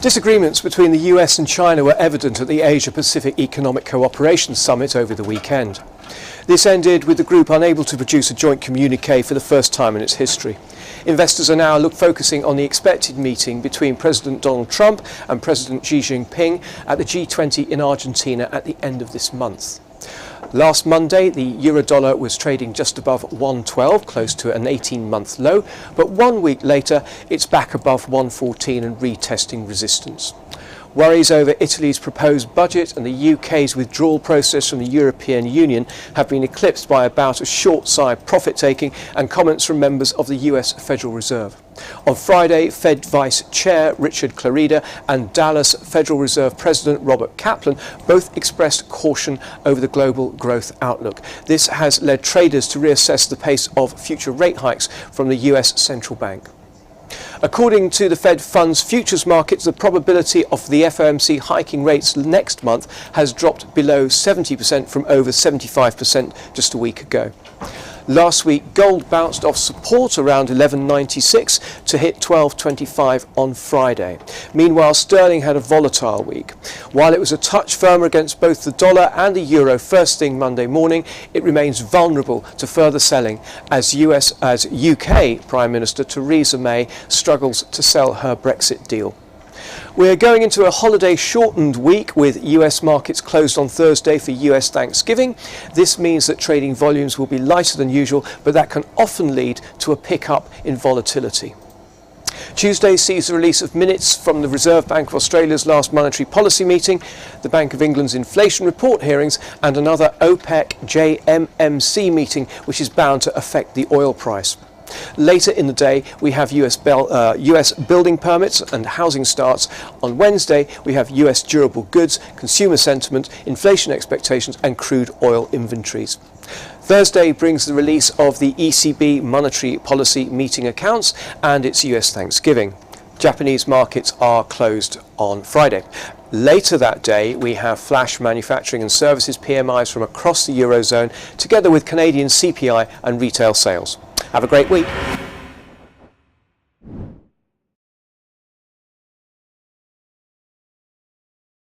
Disagreements between the US and China were evident at the Asia-Pacific Economic Cooperation Summit over the weekend. This ended with the group unable to produce a joint communique for the first time in its history. Investors are now focusing on the expected meeting between President Donald Trump and President Xi Jinping at the G20 in Argentina at the end of this month. Last Monday, the euro-dollar was trading just above 112, close to an 18-month low, but 1 week later, it's back above 114 and retesting resistance. Worries over Italy's proposed budget and the UK's withdrawal process from the European Union have been eclipsed by a bout of short-side profit-taking and comments from members of the US Federal Reserve. On Friday, Fed Vice Chair Richard Clarida and Dallas Federal Reserve President Robert Kaplan both expressed caution over the global growth outlook. This has led traders to reassess the pace of future rate hikes from the US Central Bank. According to the Fed Funds futures markets, the probability of the FOMC hiking rates next month has dropped below 70% from over 75% just a week ago. Last week, gold bounced off support around 1196 to hit 1225 on Friday. Meanwhile, sterling had a volatile week. While it was a touch firmer against both the dollar and the euro first thing Monday morning, it remains vulnerable to further selling as UK Prime Minister Theresa May struggles to sell her Brexit deal. We're going into a holiday-shortened week with US markets closed on Thursday for US Thanksgiving. This means that trading volumes will be lighter than usual, but that can often lead to a pickup in volatility. Tuesday sees the release of minutes from the Reserve Bank of Australia's last monetary policy meeting, the Bank of England's inflation report hearings, and another OPEC JMMC meeting, which is bound to affect the oil price. Later in the day, we have US building permits and housing starts. On Wednesday, we have US durable goods, consumer sentiment, inflation expectations, and crude oil inventories. Thursday brings the release of the ECB monetary policy meeting accounts and its US Thanksgiving. Japanese markets are closed on Friday. Later that day, we have flash manufacturing and services PMIs from across the Eurozone, together with Canadian CPI and retail sales. Have a great week.